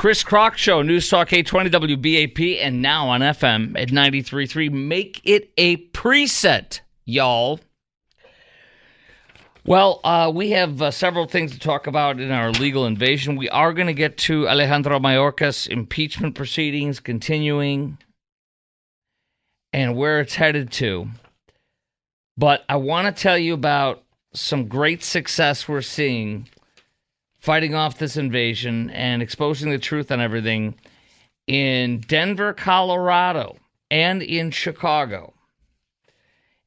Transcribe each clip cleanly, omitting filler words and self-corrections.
Chris Crock Show, News Talk 820 WBAP, and now on FM at 93.3. Make it a preset, y'all. Well, we have several things to talk about in our legal invasion. We are going to get to Alejandro Mayorkas' impeachment proceedings continuing and where it's headed to. But I want to tell you about some great success we're seeing fighting off this invasion and exposing the truth on everything in Denver, Colorado, and in Chicago.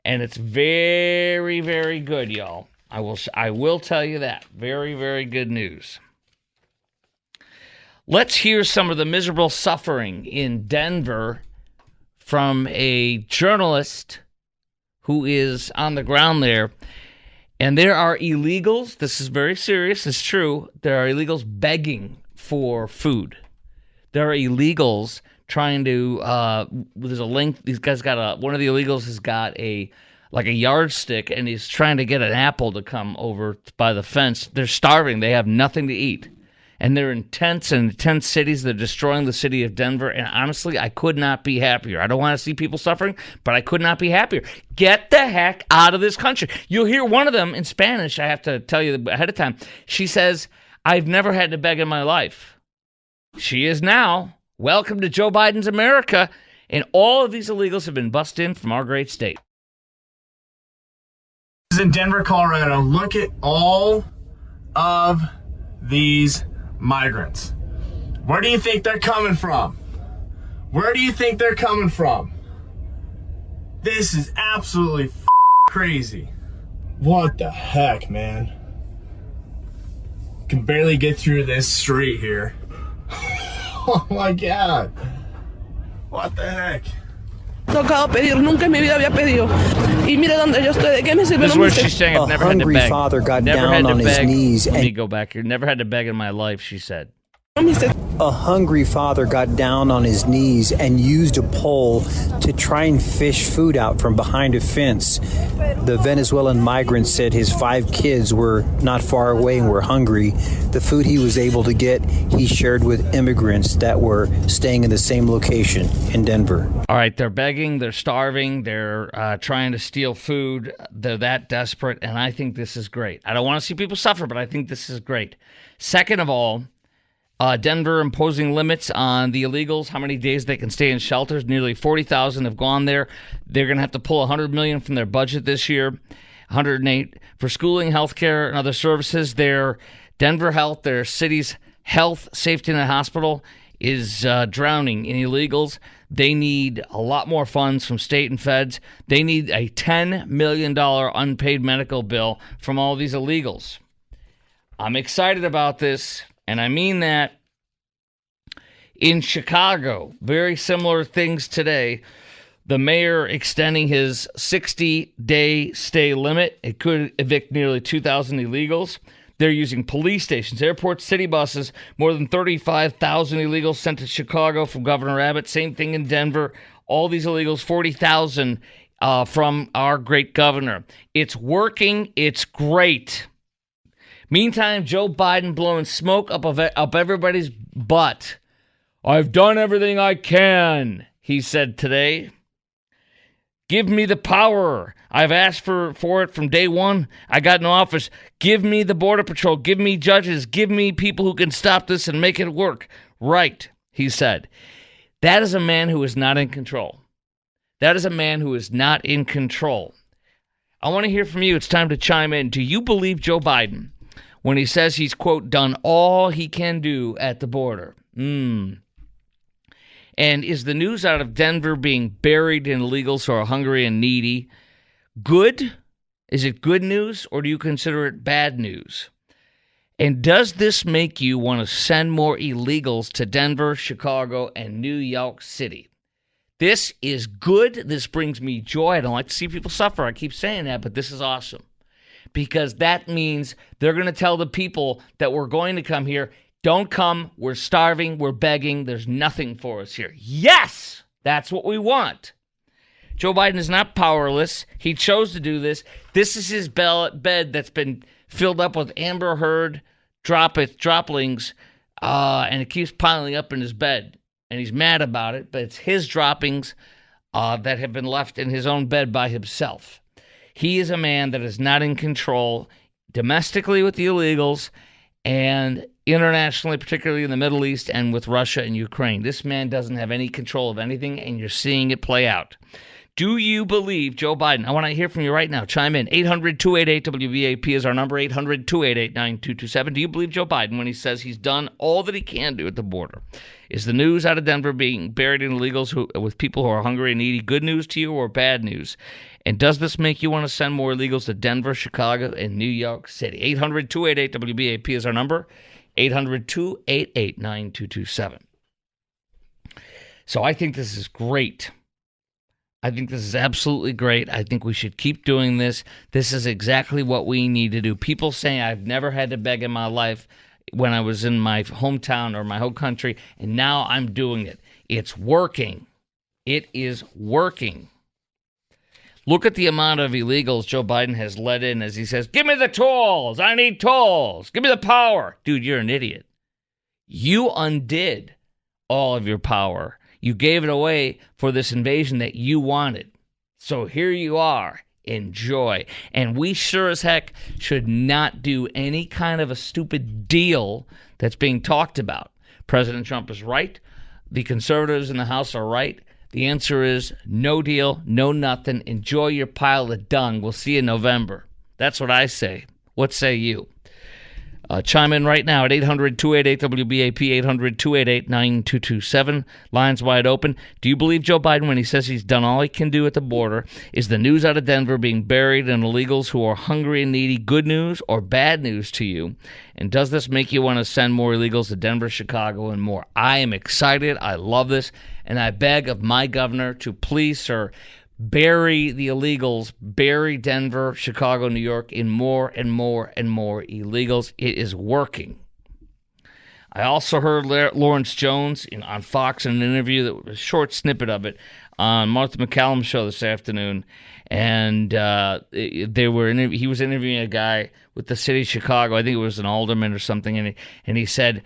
And it's very, very good, y'all. I will tell you that. Very, very good news. Let's hear some of the miserable suffering in Denver from a journalist who is on the ground there. And there are illegals. This is very serious. It's true. There are illegals begging for food. There are illegals trying to, there's a link. These guys got one of the illegals has got a yardstick, and he's trying to get an apple to come over by the fence. They're starving. They have nothing to eat. And they're in tents cities. They're destroying the city of Denver. And honestly, I could not be happier. I don't want to see people suffering, but I could not be happier. Get the heck out of this country. You'll hear one of them in Spanish. I have to tell you ahead of time. She says, "I've never had to beg in my life." She is now. Welcome to Joe Biden's America. And all of these illegals have been bussed in from our great state. In Denver, Colorado, look at all of these migrants. Where do you think they're coming from? Where do you think they're coming from? This is absolutely crazy. What the heck, man? Can barely get through this street here. Oh my God. What the heck? Tocado pedir, nunca en mi vida había pedido. Y mire donde yo estoy, ¿de qué me sirve? This is where she's saying, I've never had to beg. Father got never down had to on beg. his knees. Let me go back here. Never had to beg in my life, she said. A hungry father got down on his knees and used a pole to try and fish food out from behind a fence. The Venezuelan migrant said his 5 kids were not far away and were hungry. The food he was able to get, he shared with immigrants that were staying in the same location in Denver. All right, they're begging, they're starving, they're trying to steal food. They're that desperate, and I think this is great. I don't want to see people suffer, but I think this is great. Second of all, Denver imposing limits on the illegals, how many days they can stay in shelters. Nearly 40,000 have gone there. They're going to have to pull $100 million from their budget this year, 108 for schooling, healthcare, and other services. Their Denver Health, their city's health, safety net hospital, is drowning in illegals. They need a lot more funds from state and feds. They need a $10 million unpaid medical bill from all these illegals. I'm excited about this. And I mean that. In Chicago, very similar things today. The mayor extending his 60-day stay limit. It could evict nearly 2,000 illegals. They're using police stations, airports, city buses. More than 35,000 illegals sent to Chicago from Governor Abbott. Same thing in Denver. All these illegals, 40,000 from our great governor. It's working. It's great. Meantime, Joe Biden blowing smoke up everybody's butt. I've done everything I can, he said today. Give me the power. I've asked for it from day one. I got in office. Give me the Border Patrol. Give me judges. Give me people who can stop this and make it work. Right, he said. That is a man who is not in control. That is a man who is not in control. I want to hear from you. It's time to chime in. Do you believe Joe Biden when he says he's, quote, done all he can do at the border? And is the news out of Denver being buried in illegals who are hungry and needy good? Is it good news, or do you consider it bad news? And does this make you want to send more illegals to Denver, Chicago, and New York City? This is good. This brings me joy. I don't like to see people suffer. I keep saying that, but this is awesome. Because that means they're going to tell the people that we're going to come here, don't come, we're starving, we're begging, there's nothing for us here. Yes, that's what we want. Joe Biden is not powerless. He chose to do this. This is his bed that's been filled up with Amber Heard droplings and it keeps piling up in his bed, and he's mad about it, but it's his droppings that have been left in his own bed by himself. He is a man that is not in control domestically with the illegals and internationally, particularly in the Middle East and with Russia and Ukraine. This man doesn't have any control of anything, and you're seeing it play out. Do you believe Joe Biden? I want to hear from you right now. Chime in. 800-288-WBAP is our number, 800-288-9227. Do you believe Joe Biden when he says he's done all that he can do at the border? Is the news out of Denver being buried in illegals with people who are hungry and needy good news to you or bad news? And does this make you want to send more illegals to Denver, Chicago, and New York City? 800-288-WBAP is our number, 800-288-9227. So I think this is great. I think this is absolutely great. I think we should keep doing this. This is exactly what we need to do. People saying I've never had to beg in my life when I was in my hometown or my home country, and now I'm doing it. It's working. It is working. Look at the amount of illegals Joe Biden has let in as he says, give me the tools. I need tools. Give me the power. Dude, you're an idiot. You undid all of your power. You gave it away for this invasion that you wanted. So here you are. Enjoy. And we sure as heck should not do any kind of a stupid deal that's being talked about. President Trump is right. The conservatives in the House are right. The answer is no deal, no nothing. Enjoy your pile of dung. We'll see you in November. That's what I say. What say you? Chime in right now at 800-288-WBAP, 800-288-9227. Lines wide open. Do you believe Joe Biden when he says he's done all he can do at the border? Is the news out of Denver being buried in illegals who are hungry and needy good news or bad news to you? And does this make you want to send more illegals to Denver, Chicago, and more? I am excited. I love this. And I beg of my governor to please, sir, bury the illegals, bury Denver, Chicago, New York in more and more and more illegals. It is working. I also heard Lawrence Jones on Fox in an interview, that was a short snippet of it, on Martha McCallum's show this afternoon. And he was interviewing a guy with the city of Chicago. I think it was an alderman or something. And he said,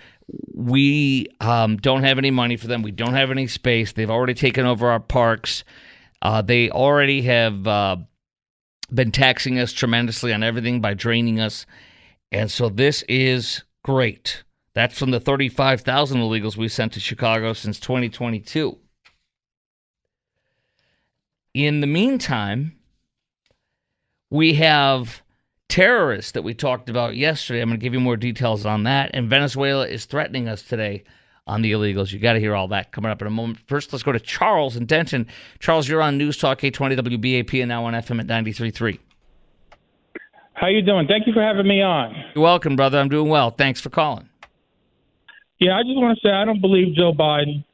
we don't have any money for them. We don't have any space. They've already taken over our parks. They already have been taxing us tremendously on everything by draining us. And so this is great. That's from the 35,000 illegals we sent to Chicago since 2022. In the meantime, we have terrorists that we talked about yesterday. I'm going to give you more details on that. And Venezuela is threatening us today on the illegals. You got to hear all that coming up in a moment. First, let's go to Charles in Denton. Charles, you're on News Talk 820 WBAP and now on FM at 93.3. How you doing? Thank you for having me on. You're welcome, brother. I'm doing well. Thanks for calling. Yeah, I just want to say I don't believe Joe Biden.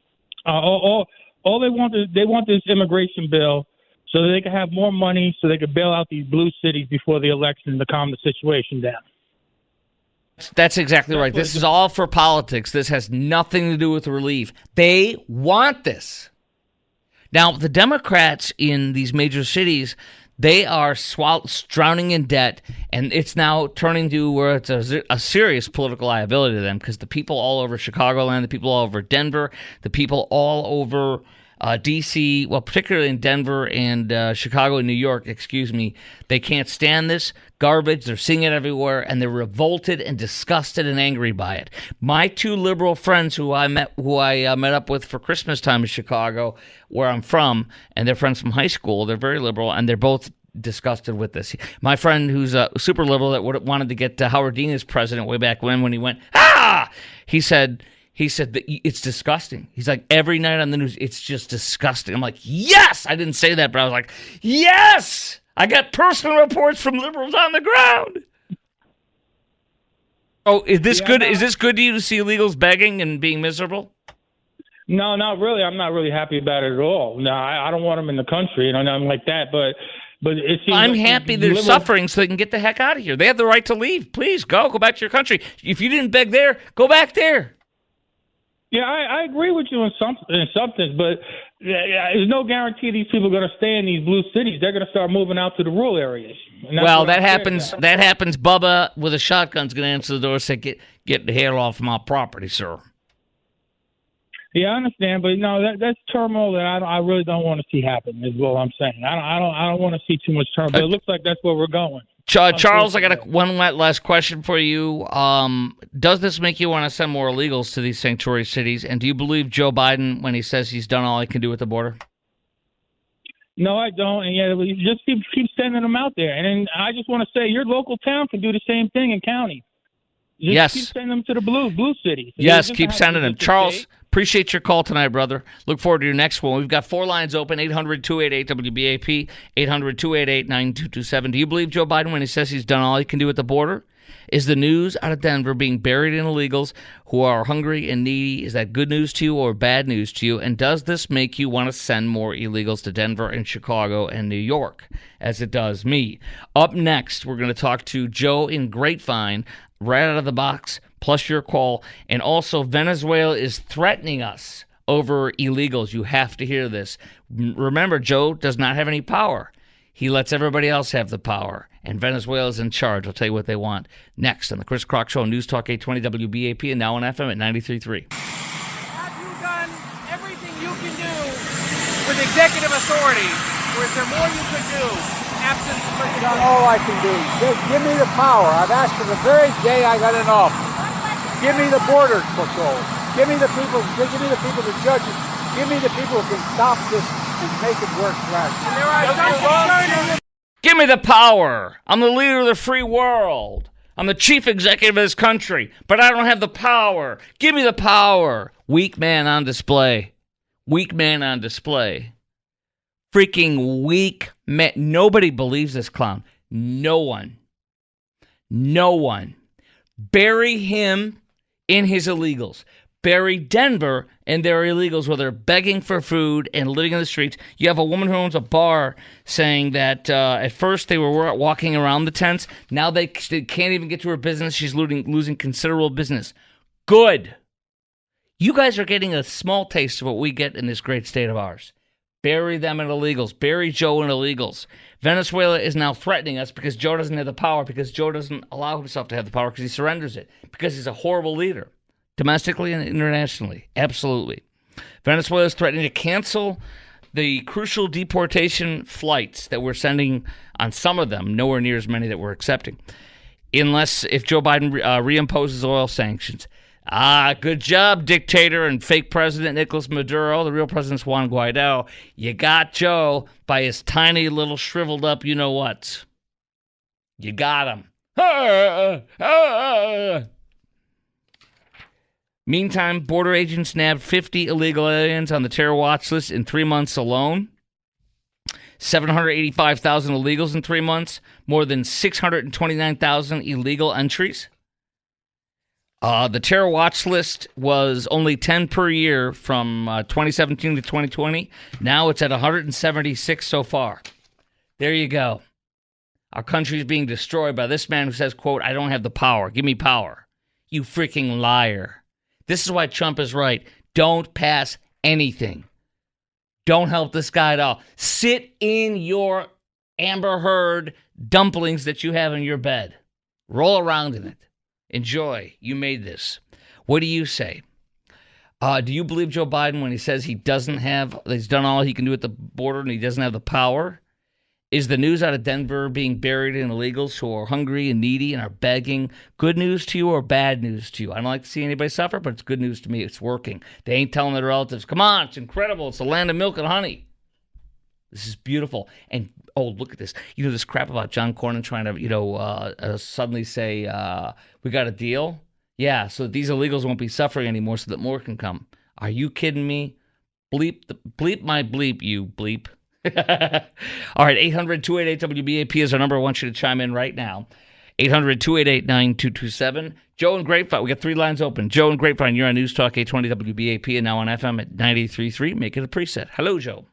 All they want this immigration bill so that they can have more money so they can bail out these blue cities before the election to calm the situation down. That's exactly right. This is all for politics. This has nothing to do with relief. They want this. Now, the Democrats in these major cities, they are drowning in debt, and it's now turning to where it's a serious political liability to them, because the people all over Chicagoland, the people all over Denver, the people all over D.C., well, particularly in Denver and Chicago and New York, they can't stand this garbage. They're seeing it everywhere, and they're revolted and disgusted and angry by it. My two liberal friends who I met up with for Christmas time in Chicago, where I'm from, and they're friends from high school, they're very liberal, and they're both disgusted with this. My friend who's a super liberal that wanted to get Howard Dean as president way back when he went, he said that it's disgusting. He's like, every night on the news, it's just disgusting. I'm like, yes! I didn't say that, but I was like, yes! I got personal reports from liberals on the ground. Oh, is this good? Is this good to you to see illegals begging and being miserable? No, not really. I'm not really happy about it at all. No, I don't want them in the country, nothing like that. But it seems I'm happy they're suffering so they can get the heck out of here. They have the right to leave. Please go back to your country. If you didn't beg there, go back there. Yeah, I agree with you in substance, but there's no guarantee these people are going to stay in these blue cities. They're going to start moving out to the rural areas. And that's Well, what that I'm scared happens. about. That happens. Bubba with a shotgun's going to answer the door and say, "Get the hell off my property, sir." Yeah, I understand, but no, that's turmoil that I really don't want to see happen. Is what I'm saying. I don't want to see too much turmoil. But it looks like that's where we're going. Charles, I got one last question for you. Does this make you want to send more illegals to these sanctuary cities? And do you believe Joe Biden when he says he's done all he can do at the border? No, I don't. And yet, we just keep sending them out there. And then I just want to say, your local town can do the same thing in county. Just yes. Keep sending them to the blue cities. Yes, keep sending them. Charles, appreciate your call tonight, brother. Look forward to your next one. We've got 4 lines open, 800-288-WBAP, 800-288-9227. Do you believe Joe Biden when he says he's done all he can do at the border? Is the news out of Denver being buried in illegals who are hungry and needy, is that good news to you or bad news to you? And does this make you want to send more illegals to Denver and Chicago and New York, as it does me? Up next, we're going to talk to Joe in Grapevine, right out of the box, plus your call. And also, Venezuela is threatening us over illegals. You have to hear this. Remember, Joe does not have any power. He lets everybody else have the power, and Venezuela's in charge. I'll tell you what they want. Next on the Chris Crock Show, News Talk 820 WBAP, and now on FM at 93.3. Have you done everything you can do with executive authority, or is there more you could do absent I've done all I can do. Just give me the power. I've asked for the very day I got in office. Give me the border patrol. Give me the people, the judges. Give me the people who can stop this and make it work right. Give me the power. I'm the leader of the free world. I'm the chief executive of this country, but I don't have the power. Give me the power. Weak man on display. Weak man on display. Freaking weak man. Nobody believes this clown. No one. No one. Bury him in his illegals. Bury Denver and their illegals where they're begging for food and living in the streets. You have a woman who owns a bar saying that at first they were walking around the tents. Now they can't even get to her business. She's losing considerable business. Good. You guys are getting a small taste of what we get in this great state of ours. Bury them in illegals. Bury Joe in illegals. Venezuela is now threatening us because Joe doesn't have the power, because Joe doesn't allow himself to have the power, because he surrenders it, because he's a horrible leader. Domestically and internationally. Absolutely. Venezuela is threatening to cancel the crucial deportation flights that we're sending on some of them, nowhere near as many that we're accepting, if Joe Biden reimposes oil sanctions. Good job, dictator and fake president Nicolas Maduro. The real president's Juan Guaido. You got Joe by his tiny little shriveled up you-know-what. You got him. Meantime, border agents nabbed 50 illegal aliens on the terror watch list in 3 months alone. 785,000 illegals in 3 months. More than 629,000 illegal entries. The terror watch list was only 10 per year from 2017 to 2020. Now it's at 176 so far. There you go. Our country is being destroyed by this man who says, quote, I don't have the power. Give me power. You freaking liar. This is why Trump is right. Don't pass anything. Don't help this guy at all. Sit in your Amber Heard dumplings that you have in your bed. Roll around in it. Enjoy. You made this. What do you say? Do you believe Joe Biden when he says he's done all he can do at the border and he doesn't have the power? Is the news out of Denver being buried in illegals who are hungry and needy and are begging good news to you or bad news to you? I don't like to see anybody suffer, but it's good news to me. It's working. They ain't telling their relatives, come on, it's incredible. It's the land of milk and honey. This is beautiful. And, look at this. This crap about John Cornyn trying to, suddenly say, we got a deal? Yeah, so that these illegals won't be suffering anymore so that more can come. Are you kidding me? Bleep my bleep, you bleep. All right, 800-288-WBAP is our number. I want you to chime in right now. 800-288-9227. Joe and Grapevine. We got 3 lines open. Joe and Grapevine, you're on News Talk 820 WBAP and now on FM at 93.3. Make it a preset. Hello, Joe.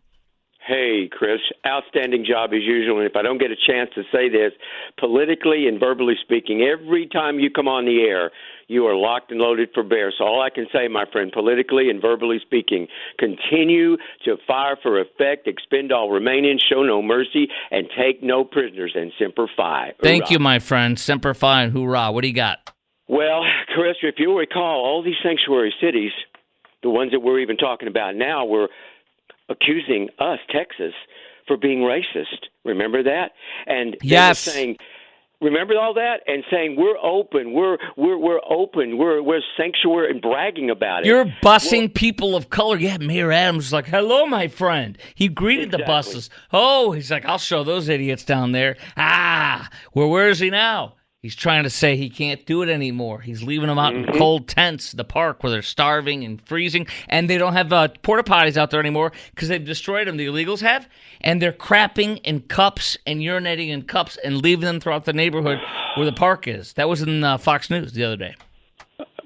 Hey, Chris. Outstanding job as usual. And if I don't get a chance to say this, politically and verbally speaking, every time you come on the air, you are locked and loaded for bear. So all I can say, my friend, politically and verbally speaking, continue to fire for effect, expend all remaining, show no mercy, and take no prisoners, and Semper Fi. Thank Hoorah. you, my friend. Semper Fi and hoorah. What do you got? Well, Chris, if you'll recall, all these sanctuary cities, the ones that we're even talking about now, were accusing us, Texas, for being racist. Remember that? And yes. They were saying, remember all that? And saying we're open, we're open, we're sanctuary, and bragging about it. You're busing people of color. Yeah, Mayor Adams was like, "Hello, my friend." He greeted the buses. Oh, he's like, "I'll show those idiots down there." Well, where is he now? He's trying to say he can't do it anymore. He's leaving them out in cold tents, the park, where they're starving and freezing, and they don't have porta potties out there anymore because they've destroyed them. The illegals have, and they're crapping in cups and urinating in cups and leaving them throughout the neighborhood where the park is. That was in Fox News the other day.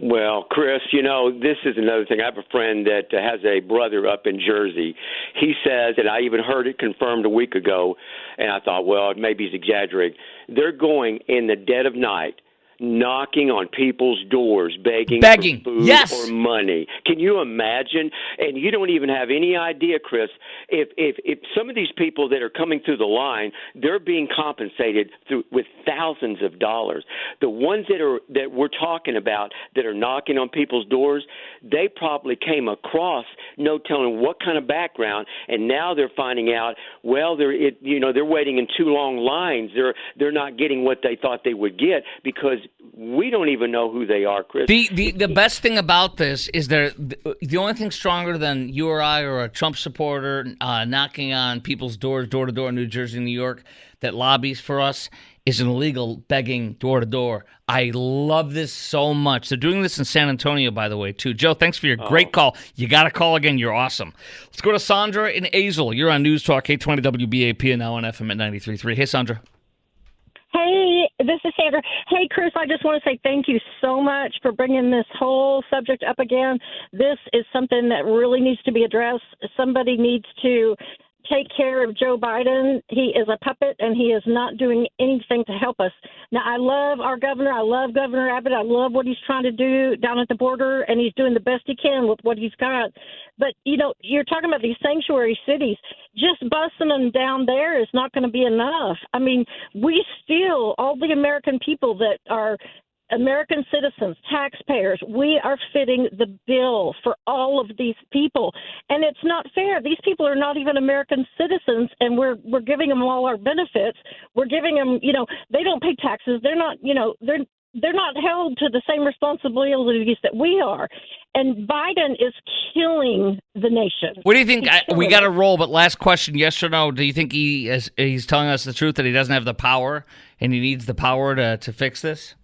Well, Chris, this is another thing. I have a friend that has a brother up in Jersey. He says, and I even heard it confirmed a week ago, and I thought, well, maybe he's exaggerating. They're going in the dead of night, knocking on people's doors, begging for food yes. or money. Can you imagine? And you don't even have any idea, Chris, if some of these people that are coming through the line, they're being compensated with thousands of dollars. The ones that we're talking about that are knocking on people's doors, they probably came across no telling what kind of background, and now they're finding out, well, they're waiting in too long lines. They're not getting what they thought they would get because we don't even know who they are, Chris. The best thing about this is the only thing stronger than you or I or a Trump supporter knocking on people's doors, door to door in New Jersey, New York, that lobbies for us is an illegal begging door to door. I love this so much. They're doing this in San Antonio, by the way, too. Joe, thanks for your great call. You got to call again. You're awesome. Let's go to Sandra in Azle. You're on News Talk 820 WBAP and now on FM at 93.3. Hey, Sandra. Hey, this is Sandra. Hey, Chris, I just want to say thank you so much for bringing this whole subject up again. This is something that really needs to be addressed. Somebody needs to take care of Joe Biden. He is a puppet, and he is not doing anything to help us. Now, I love our governor. I love Governor Abbott. I love what he's trying to do down at the border, and he's doing the best he can with what he's got. But, you're talking about these sanctuary cities. Just busing them down there is not going to be enough. I mean, we still, all the American people that are American citizens, taxpayers, we are fitting the bill for all of these people. And it's not fair. These people are not even American citizens, and we're giving them all our benefits. We're giving them, they don't pay taxes. They're not, they're not held to the same responsibilities that we are. And Biden is killing the nation. What do you think? We got to roll, but last question, yes or no? Do you think he's telling us the truth that he doesn't have the power and he needs the power to fix this?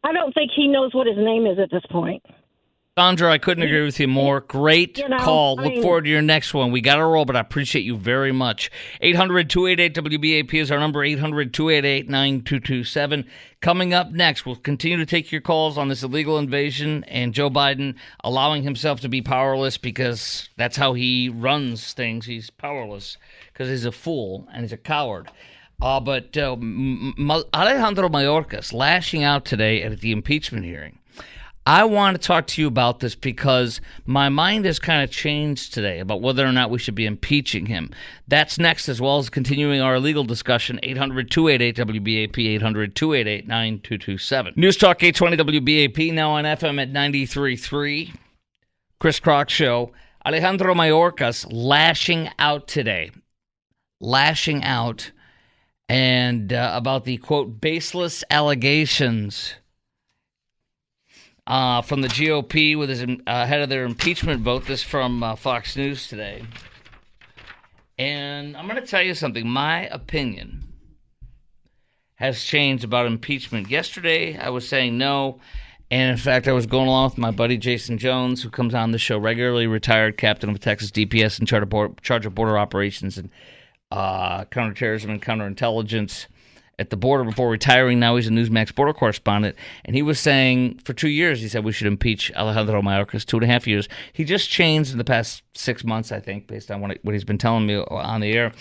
I don't think he knows what his name is at this point. Sandra, I couldn't agree with you more. Great call. Look forward to your next one. We got to roll, but I appreciate you very much. 800-288-WBAP is our number, 800-288-9227. Coming up next, we'll continue to take your calls on this illegal invasion and Joe Biden allowing himself to be powerless because that's how he runs things. He's powerless because he's a fool and he's a coward. But Alejandro Mayorkas lashing out today at the impeachment hearing. I want to talk to you about this because my mind has kind of changed today about whether or not we should be impeaching him. That's next, as well as continuing our legal discussion, 800-288-WBAP, 800-288-9227. News Talk 820 WBAP, now on FM at 93.3. Chris Crock Show. Alejandro Mayorkas lashing out today. Lashing out. And about the, quote, baseless allegations from the GOP with his ahead of their impeachment vote. This from Fox News today. And I'm going to tell you something. My opinion has changed about impeachment. Yesterday, I was saying no. And, in fact, I was going along with my buddy Jason Jones, who comes on the show regularly, retired captain of Texas DPS in charge of border operations and counterterrorism and counterintelligence at the border before retiring. Now he's a Newsmax border correspondent. And he was saying for 2 years, he said we should impeach Alejandro Mayorkas, 2.5 years. He just changed in the past 6 months, I think, based on what he's been telling me on the air.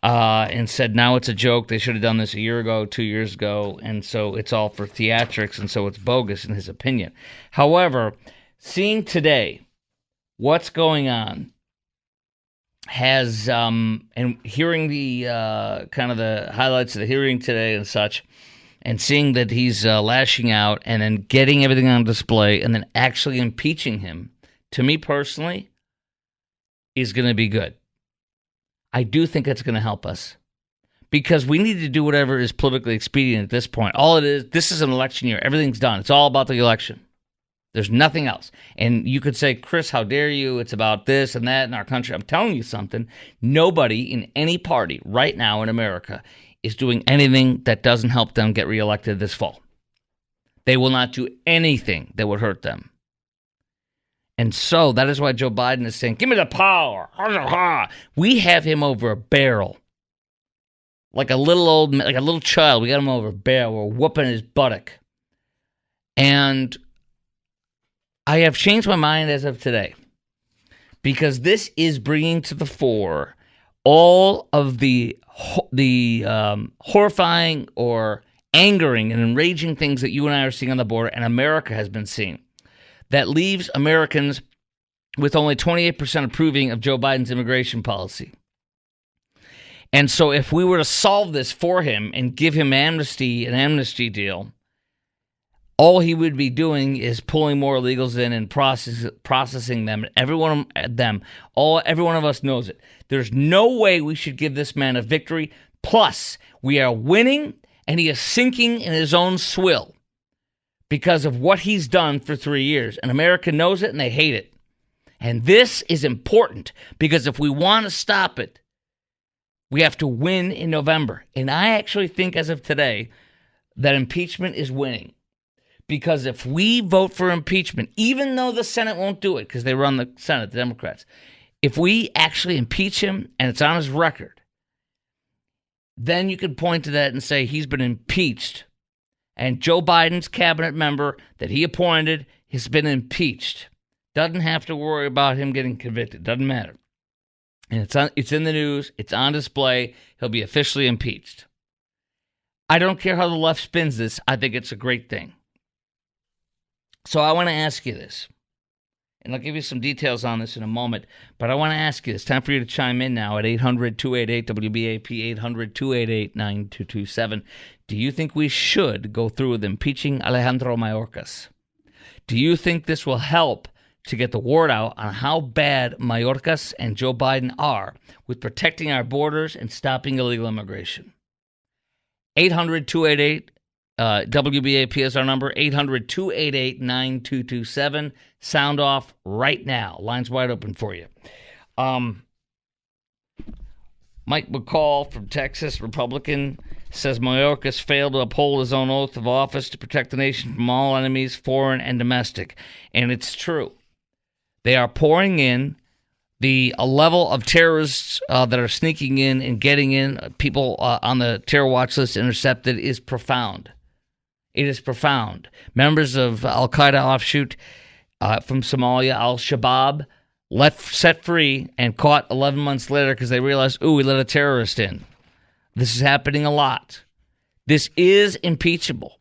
and said now it's a joke. They should have done this a year ago, 2 years ago, and so it's all for theatrics, and so it's bogus in his opinion. However, seeing today what's going on has, and hearing the kind of the highlights of the hearing today and such, and seeing that he's lashing out and then getting everything on display and then actually impeaching him, to me personally, is going to be good. I do think it's going to help us because we need to do whatever is politically expedient at this point. All it is, this is an election year. Everything's done. It's all about the election. There's nothing else. And you could say, Chris, how dare you? It's about this and that in our country. I'm telling you something. Nobody in any party right now in America is doing anything that doesn't help them get reelected this fall. They will not do anything that would hurt them. And so that is why Joe Biden is saying, give me the power. We have him over a barrel. Like a little child. We got him over a barrel. We're whooping his buttock. And I have changed my mind as of today. Because this is bringing to the fore all of the horrifying or angering and enraging things that you and I are seeing on the border and America has been seeing. That leaves Americans with only 28% approving of Joe Biden's immigration policy. And so if we were to solve this for him and give him an amnesty deal, all he would be doing is pulling more illegals in and processing them. Every one of us knows it. There's no way we should give this man a victory. Plus, we are winning, and he is sinking in his own swill because of what he's done for 3 years. And America knows it, and they hate it. And this is important because if we want to stop it, we have to win in November. And I actually think as of today that impeachment is winning. Because if we vote for impeachment, even though the Senate won't do it because they run the Senate, the Democrats, if we actually impeach him and it's on his record, then you could point to that and say he's been impeached. And Joe Biden's cabinet member that he appointed has been impeached. Doesn't have to worry about him getting convicted. Doesn't matter. And it's in the news. It's on display. He'll be officially impeached. I don't care how the left spins this. I think it's a great thing. So I want to ask you this. And I'll give you some details on this in a moment. But I want to ask you this. Time for you to chime in now at 800-288-WBAP, 800-288-9227. Do you think we should go through with impeaching Alejandro Mayorkas? Do you think this will help to get the word out on how bad Mayorkas and Joe Biden are with protecting our borders and stopping illegal immigration? 800-288 WBAP is our number, 800-288-9227. Sound off right now. Line's wide open for you. Mike McCall from Texas, Republican, says Mayorkas failed to uphold his own oath of office to protect the nation from all enemies, foreign and domestic. And it's true. They are pouring in the level of terrorists that are sneaking in and getting in. People on the terror watch list intercepted is profound. It is profound. Members of Al-Qaeda offshoot from Somalia, Al-Shabaab, set free and caught 11 months later because they realized, we let a terrorist in. This is happening a lot. This is impeachable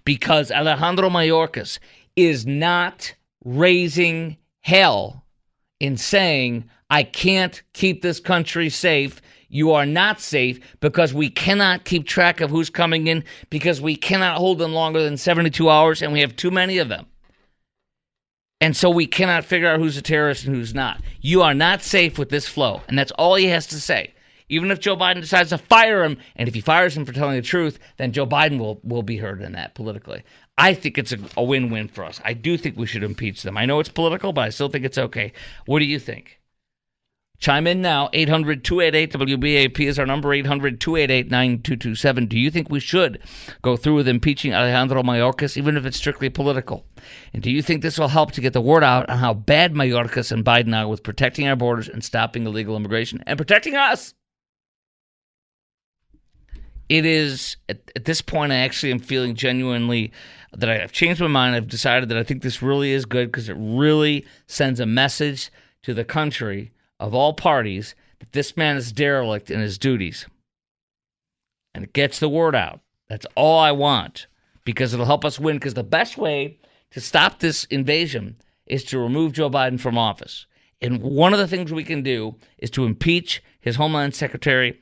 because Alejandro Mayorkas is not raising hell in saying, I can't keep this country safe. You are not safe because we cannot keep track of who's coming in because we cannot hold them longer than 72 hours and we have too many of them. And so we cannot figure out who's a terrorist and who's not. You are not safe with this flow. And that's all he has to say. Even if Joe Biden decides to fire him, and if he fires him for telling the truth, then Joe Biden will be heard in that politically. I think it's a win-win for us. I do think we should impeach them. I know it's political, but I still think it's okay. What do you think? Chime in now. 800-288-WBAP is our number, 800-288-9227. Do you think we should go through with impeaching Alejandro Mayorkas, even if it's strictly political? And do you think this will help to get the word out on how bad Mayorkas and Biden are with protecting our borders and stopping illegal immigration and protecting us? It is, at this point, I actually am feeling genuinely that I've changed my mind. I've decided that I think this really is good because it really sends a message to the country of all parties that this man is derelict in his duties. And it gets the word out. That's all I want, because it'll help us win. Because the best way to stop this invasion is to remove Joe Biden from office. And one of the things we can do is to impeach his Homeland Secretary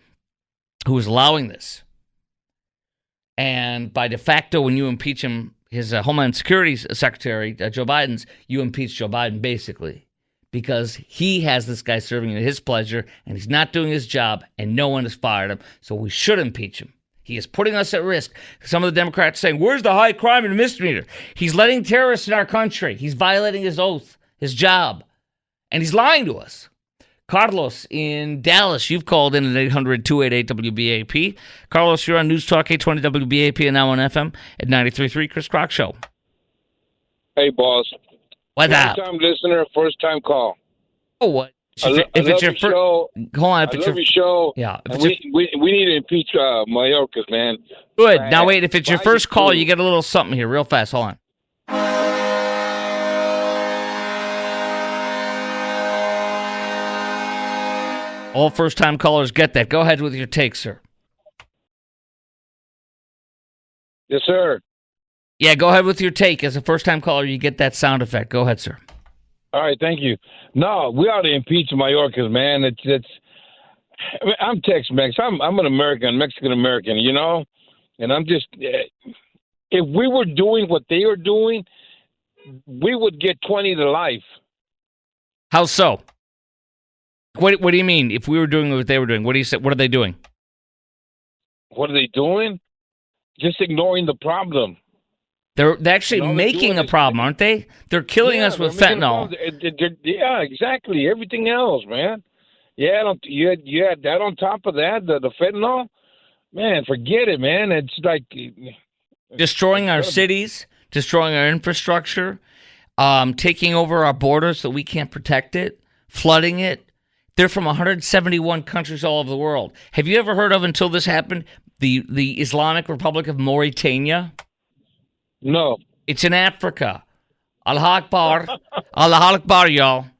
who is allowing this. And by de facto, when you impeach him, his Homeland Security Secretary, Joe Biden's, you impeach Joe Biden, basically, because he has this guy serving at his pleasure, and he's not doing his job, and no one has fired him, so we should impeach him. He is putting us at risk. Some of the Democrats saying, where's the high crime and misdemeanor? He's letting terrorists in our country. He's violating his oath, his job, and he's lying to us. Carlos in Dallas, you've called in at 800-288-WBAP. Carlos, you're on News Talk 820 WBAP and now on FM at 93.3 Chris Crock Show. Hey, boss. What's up? First-time listener, first-time call. Oh, what? If it's your first show, hold on. I love your show. Yeah. We need to impeach Mayorkas, man. Good. Now, wait. If it's your first call, you get a little something here real fast. Hold on. All first-time callers get that. Go ahead with your take, sir. Yes, sir. Yeah, go ahead with your take. As a first-time caller, you get that sound effect. Go ahead, sir. All right, thank you. No, we ought to impeach Mayorkas, man. I'm Tex-Mex. I'm an American, Mexican-American, you know? And I'm just, if we were doing what they are doing, we would get 20 to life. How so? What do you mean? If we were doing what they were doing, what do you say? What are they doing? What are they doing? Just ignoring the problem. They're actually making a problem, aren't they? They're killing us with fentanyl. Yeah, exactly. Everything else, man. Yeah, you had that on top of that, the fentanyl. Man, forget it, man. It's like destroying our cities, destroying our infrastructure, taking over our borders so we can't protect it, flooding it. They're from 171 countries all over the world. Have you ever heard of, until this happened, the Islamic Republic of Mauritania? No. It's in Africa. Allah Akbar. Allah Akbar, y'all. Have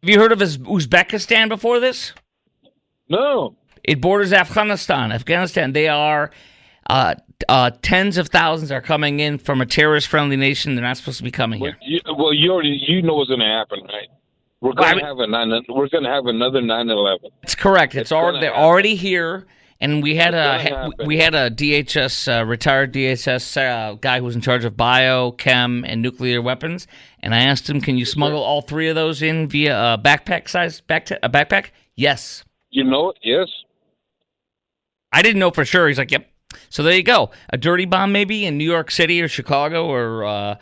you heard of Uzbekistan before this? No. It borders Afghanistan. They are tens of thousands are coming in from a terrorist-friendly nation. They're not supposed to be coming here. You know what's going to happen, right? We're going to have another 9/11. That's correct. They're already here, and we had a DHS retired DHS guy who was in charge of bio, chem, and nuclear weapons. And I asked him, "Can you smuggle all three of those in via a backpack?" Yes. You know it. Yes. I didn't know for sure. He's like, "Yep." So there you go. A dirty bomb maybe in New York City or Chicago or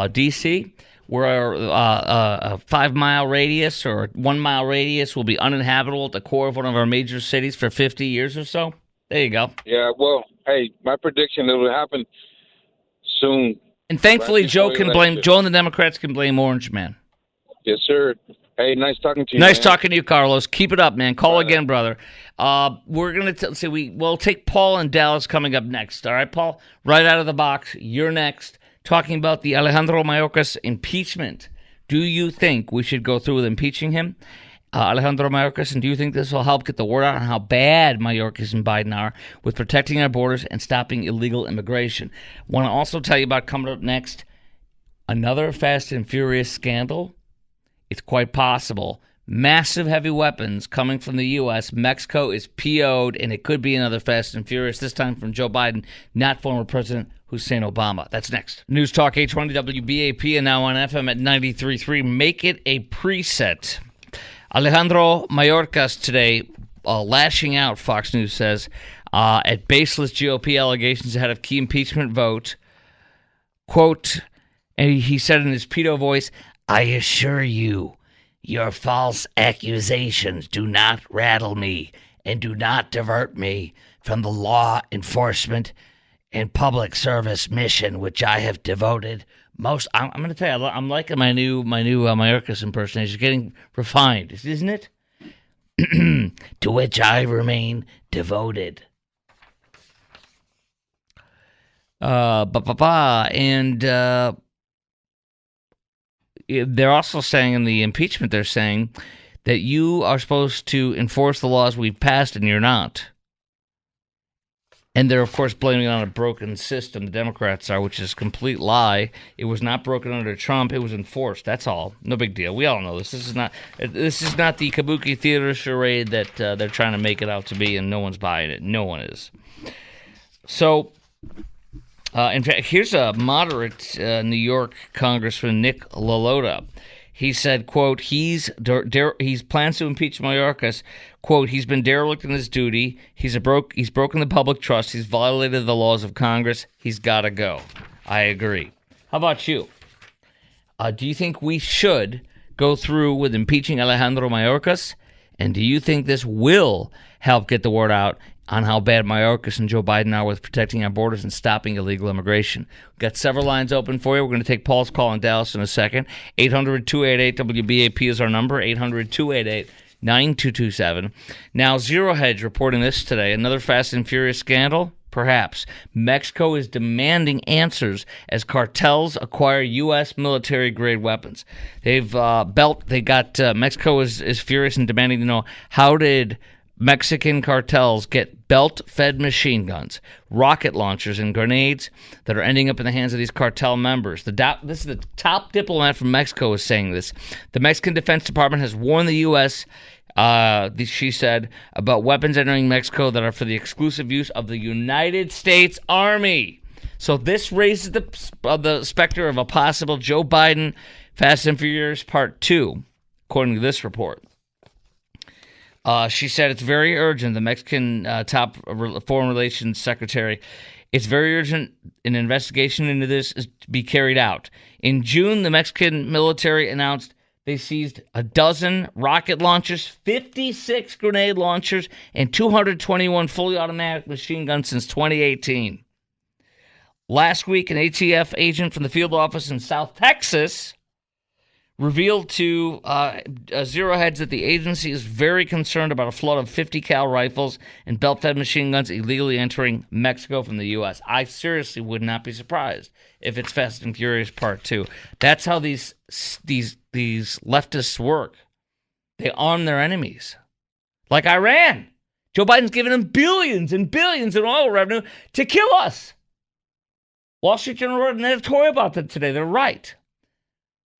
D.C., where a 5-mile radius or 1-mile radius will be uninhabitable at the core of one of our major cities for 50 years or so. There you go. Yeah, well, hey, my prediction, it will happen soon. And thankfully, Joe and the Democrats can blame Orange Man. Yes, sir. Hey, nice talking to you. Nice talking to you, Carlos. Keep it up, man. Call again, brother. We're going to we'll take Paul in Dallas coming up next. All right, Paul? Right out of the box. You're next. Talking about the Alejandro Mayorkas impeachment. Do you think we should go through with impeaching him, Alejandro Mayorkas, and do you think this will help get the word out on how bad Mayorkas and Biden are with protecting our borders and stopping illegal immigration? Want to also tell you about, coming up next, another Fast and Furious scandal. It's quite possible. Massive heavy weapons coming from the U.S. Mexico is PO'd, and it could be another Fast and Furious, this time from Joe Biden, not former President Hussein Obama. That's next. News Talk 820 WBAP and now on FM at 93.3. Make it a preset. Alejandro Mayorkas today lashing out, Fox News says, at baseless GOP allegations ahead of key impeachment vote. Quote, and he said in his pedo voice, "I assure you, your false accusations do not rattle me and do not divert me from the law enforcement and public service mission, which I have devoted most." I'm going to tell you, I'm liking my new Mayorkas impersonation. It's getting refined, isn't it? To which I remain devoted. And they're also saying in the impeachment, they're saying that you are supposed to enforce the laws we've passed and you're not. And they're, of course, blaming it on a broken system. The Democrats are, which is a complete lie. It was not broken under Trump. It was enforced. That's all. No big deal. We all know this. This is not the kabuki theater charade that they're trying to make it out to be, and no one's buying it. No one is. So, in fact, here's a moderate New York Congressman, Nick LaLota. He said, quote, he's plans to impeach Mayorkas. Quote, he's been derelict in his duty. He's broken the public trust. He's violated the laws of Congress. He's got to go. I agree. How about you? Do you think we should go through with impeaching Alejandro Mayorkas? And do you think this will help get the word out on how bad Mayorkas and Joe Biden are with protecting our borders and stopping illegal immigration? We've got several lines open for you. We're going to take Paul's call in Dallas in a second. 800-288-WBAP is our number, 800-288-9227. Now, Zero Hedge reporting this today. Another Fast and Furious scandal? Perhaps. Mexico is demanding answers as cartels acquire U.S. military-grade weapons. Mexico is furious and demanding to know, how did Mexican cartels get belt-fed machine guns, rocket launchers, and grenades that are ending up in the hands of these cartel members? This is the top diplomat from Mexico is saying this. The Mexican Defense Department has warned the U.S., she said, about weapons entering Mexico that are for the exclusive use of the United States Army. So this raises the specter of a possible Joe Biden Fast and Furious Part 2, according to this report. She said it's very urgent, the Mexican top foreign relations secretary, it's very urgent an investigation into this is to be carried out. In June, the Mexican military announced they seized a dozen rocket launchers, 56 grenade launchers, and 221 fully automatic machine guns since 2018. Last week, an ATF agent from the field office in South Texas revealed to Zero Hedge that the agency is very concerned about a flood of 50 cal rifles and belt-fed machine guns illegally entering Mexico from the U.S. I seriously would not be surprised if it's Fast and Furious Part 2. That's how these leftists work. They arm their enemies. Like Iran. Joe Biden's giving them billions and billions in oil revenue to kill us. Wall Street Journal wrote an editorial about that today. They're right.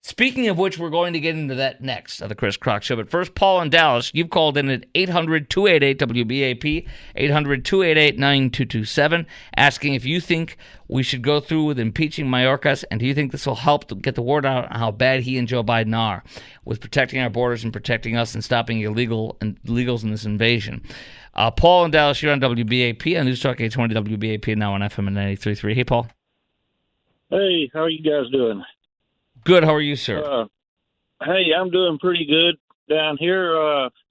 Speaking of which, we're going to get into that next of the Chris Crock Show. But first, Paul in Dallas, you've called in at 800-288-WBAP, 800-288-9227, asking if you think we should go through with impeaching Mayorkas, and do you think this will help to get the word out on how bad he and Joe Biden are with protecting our borders and protecting us and stopping illegals in this invasion. Paul in Dallas, you're on WBAP, on News Talk 820 WBAP, and now on FM and 93.3. Hey, Paul. Hey, how are you guys doing? Good. How are you, sir? Hey, I'm doing pretty good down here.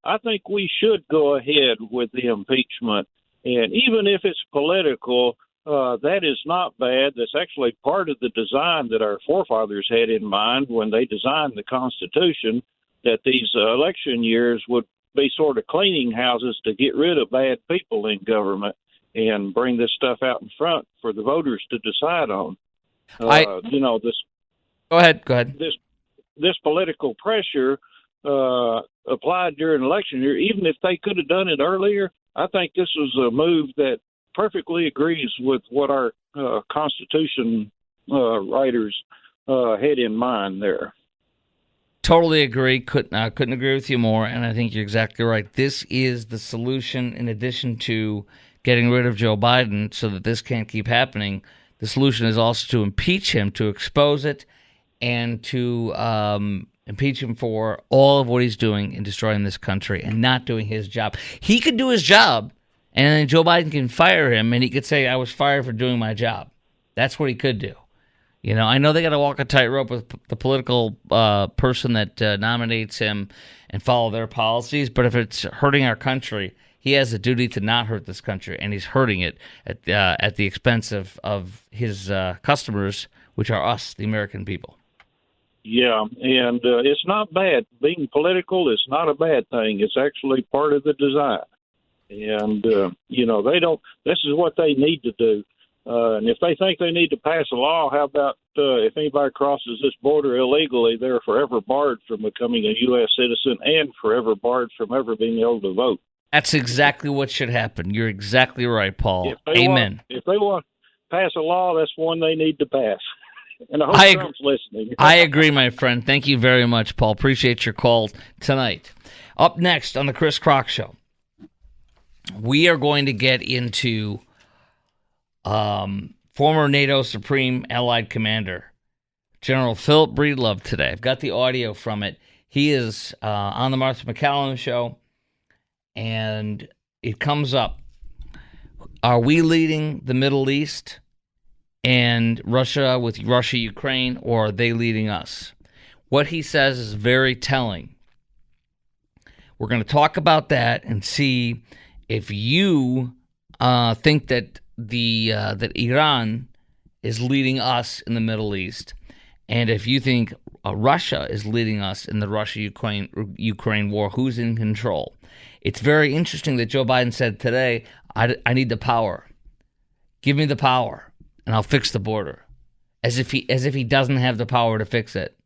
I think we should go ahead with the impeachment. And even if it's political, that is not bad. That's actually part of the design that our forefathers had in mind when they designed the Constitution, that these election years would be sort of cleaning houses to get rid of bad people in government and bring this stuff out in front for the voters to decide on. Go ahead. This political pressure applied during election year, even if they could have done it earlier, I think this was a move that perfectly agrees with what our Constitution writers had in mind there. Totally agree. Couldn't agree with you more, and I think you're exactly right. This is the solution in addition to getting rid of Joe Biden so that this can't keep happening. The solution is also to impeach him, to expose it, and to impeach him for all of what he's doing in destroying this country and not doing his job. He could do his job, and then Joe Biden can fire him, and he could say, I was fired for doing my job. That's what he could do. You know, I know they got to walk a tightrope with the political person that nominates him and follow their policies, but if it's hurting our country, he has a duty to not hurt this country, and he's hurting it at the expense of his customers, which are us, the American people. Yeah, and it's not bad. Being political is not a bad thing. It's actually part of the design. And, this is what they need to do. And if they think they need to pass a law, how about if anybody crosses this border illegally, they're forever barred from becoming a U.S. citizen and forever barred from ever being able to vote. That's exactly what should happen. You're exactly right, Paul. Amen. If they want to pass a law, that's one they need to pass. And I hope Trump's listening. I agree, my friend. Thank you very much, Paul. Appreciate your call tonight. Up next on the Chris Crock Show, we are going to get into former NATO Supreme Allied Commander, General Philip Breedlove today. I've got the audio from it. He is on the Martha McCallum show, and it comes up. Are we leading the Middle East and Russia with Russia-Ukraine, or are they leading us? What he says is very telling. We're going to talk about that and see if you think that that Iran is leading us in the Middle East, and if you think Russia is leading us in the Russia-Ukraine war, who's in control? It's very interesting that Joe Biden said today, I need the power. Give me the power, and I'll fix the border. As if he doesn't have the power to fix it.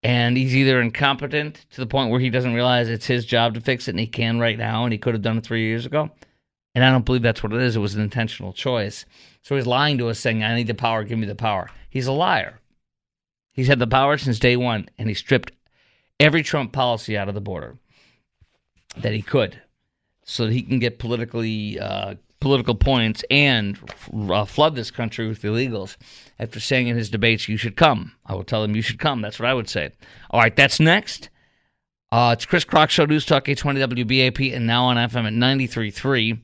And he's either incompetent to the point where he doesn't realize it's his job to fix it, and he can right now, and he could have done it 3 years ago. And I don't believe that's what it is. It was an intentional choice. So he's lying to us saying, I need the power, give me the power. He's a liar. He's had the power since day one, and he stripped every Trump policy out of the border that he could so that he can get political points and flood this country with illegals. After saying in his debates, you should come. I will tell him you should come. That's what I would say. All right, that's next. It's Chris Crock Show, News Talk 820 WBAP, and now on FM at 93.3.